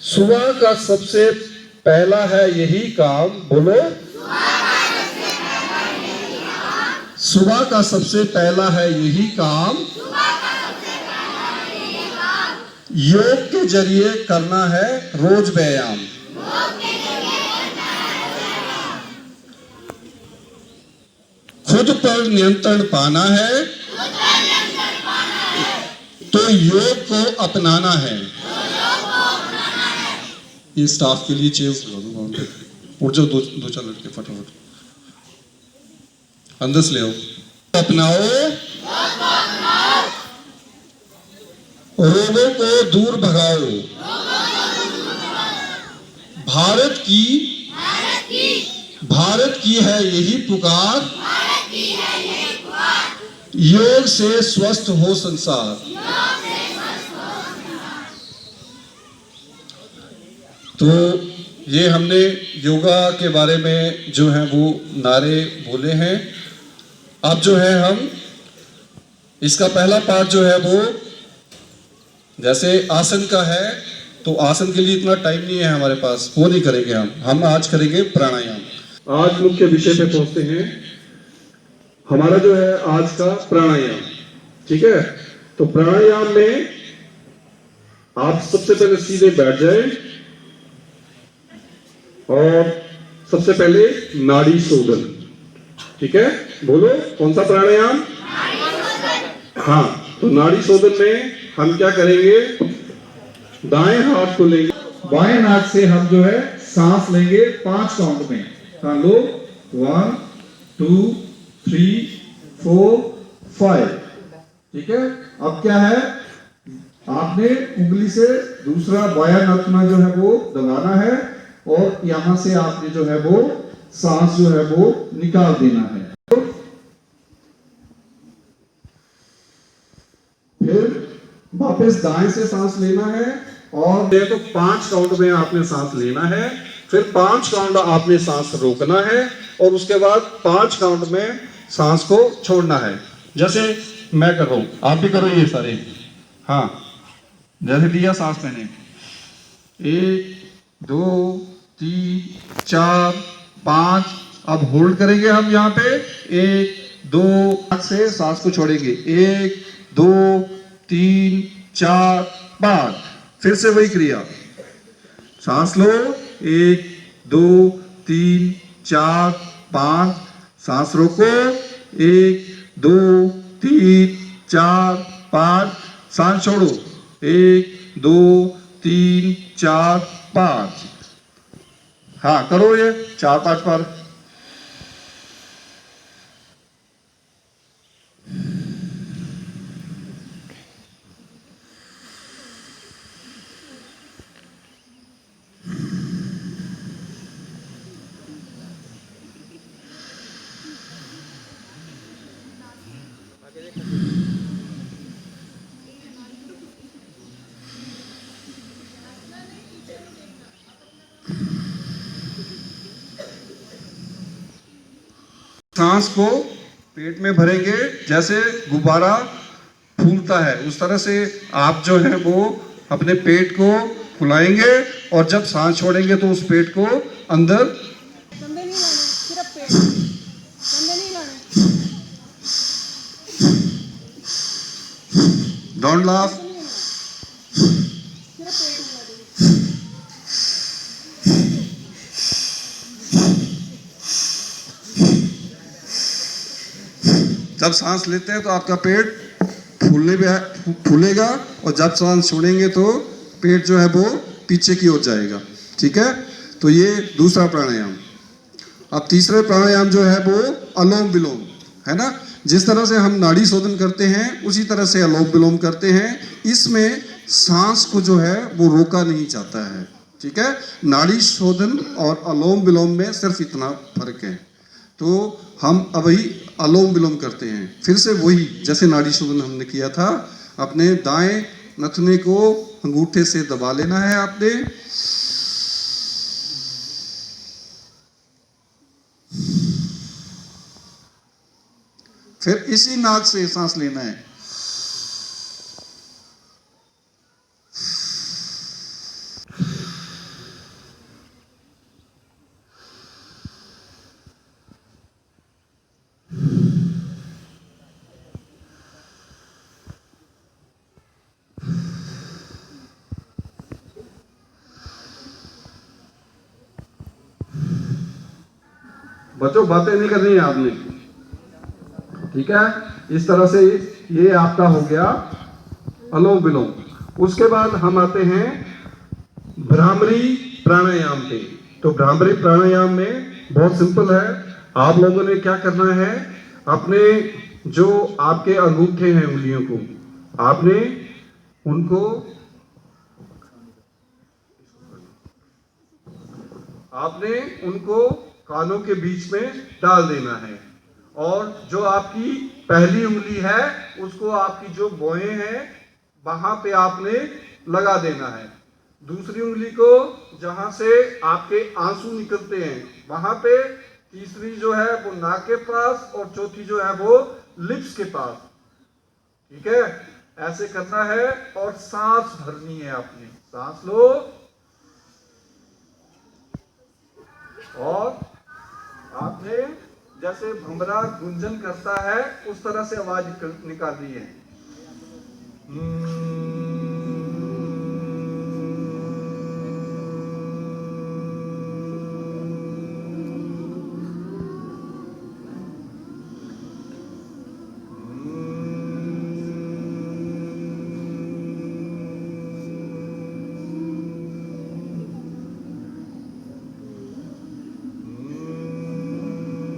सुबह का सबसे पहला है यही काम, बोलो। सुबह का सबसे पहला है यही काम, योग के जरिए करना है रोज व्यायाम। खुद पर नियंत्रण पाना है तो योग को अपनाना है। ये स्टाफ के लिए चेयर्स लगा दूंगा, उठ जाओ दो चार लड़के फटाफट अंदर से ले आओ। अपनाओ, रोगों को दूर भगाओ। भारत की है यही पुकार, योग से स्वस्थ हो संसार। तो ये हमने योगा के बारे में जो है वो नारे बोले हैं। अब जो है हम इसका पहला पार्ट जो है वो जैसे आसन का है, तो आसन के लिए इतना टाइम नहीं है हमारे पास, वो नहीं करेंगे हम आज करेंगे प्राणायाम। आज मुख्य विषय पे पहुंचते हैं। हमारा जो है आज का प्राणायाम, ठीक है। तो प्राणायाम में आप सबसे पहले सीधे बैठ जाए और सबसे पहले नाड़ी शोधन, ठीक है। बोलो कौन सा प्राणायाम? हाँ, तो नाड़ी शोधन में हम क्या करेंगे, दाएं हाथ को लेंगे, बाएं हाथ से हम जो है सांस लेंगे 5 काउंट में। हाँ लो, 1 2 3 4 5, ठीक है। अब क्या है, आपने उंगली से दूसरा बायां नथुना जो है वो दबाना है और यहां से आपने जो है वो सांस जो है वो निकाल देना है। फिर वापस दाएं से सांस लेना है और तो 5 काउंट में आपने सांस लेना है, फिर 5 काउंट आपने सांस रोकना है और उसके बाद 5 काउंट में सांस को छोड़ना है। जैसे मैं कर रहा हूं, आप भी करो ये सारे। हाँ, जैसे लिया सांस मैंने, 1 2 3 4 5, अब होल्ड करेंगे हम यहाँ पे 1 2 से सांस को छोड़ेंगे 1 2 3 4 5, फिर से वही क्रिया, सांस लो 1 2 3 4 5, सांस रोको 1 2 3 4 5, सांस छोड़ो 1 2 3 4 5। हाँ करो ये 4-5 बार। सांस को पेट में भरेंगे, जैसे गुब्बारा फूलता है उस तरह से आप जो है वो अपने पेट को फुलाएंगे और जब सांस छोड़ेंगे तो उस पेट को अंदर डोंट लाफ। जब सांस लेते हैं तो आपका पेट फूलेगा और जब सांस छोड़ेंगे तो पेट जो है वो पीछे की ओर जाएगा, ठीक है। तो ये दूसरा प्राणायाम। अब तीसरा प्राणायाम जो है वो अलोम विलोम है ना। जिस तरह से हम नाड़ी शोधन करते हैं उसी तरह से अलोम विलोम करते हैं। इसमें सांस को जो है वो रोका नहीं जाता है, ठीक है। नाड़ी शोधन और अलोम विलोम में सिर्फ इतना फर्क है। तो हम अभी अलोम विलोम करते हैं, फिर से वही जैसे नाड़ी शोधन हमने किया था। अपने दाएं नथुने को अंगूठे से दबा लेना है आपने, फिर इसी नाक से सांस लेना है। बच्चों बातें नहीं करनी है आपने, ठीक है। इस तरह से ये आपका हो गया अनुलोम विलोम। उसके बाद हम आते हैं भ्रामरी प्राणायाम पे। तो भ्रामरी प्राणायाम में बहुत सिंपल है। आप लोगों ने क्या करना है, अपने जो आपके अंगूठे हैं उंगलियों को आपने उनको कानों के बीच में डाल देना है, और जो आपकी पहली उंगली है उसको आपकी जो भौहें हैं वहां पे आपने लगा देना है। दूसरी उंगली को जहां से आपके आंसू निकलते हैं वहां पे, तीसरी जो है वो नाक के पास, और चौथी जो है वो लिप्स के पास, ठीक है। ऐसे करना है और सांस भरनी है आपने। सांस लो और आपने जैसे भंवरा गुंजन करता है उस तरह से आवाज निकालनी है।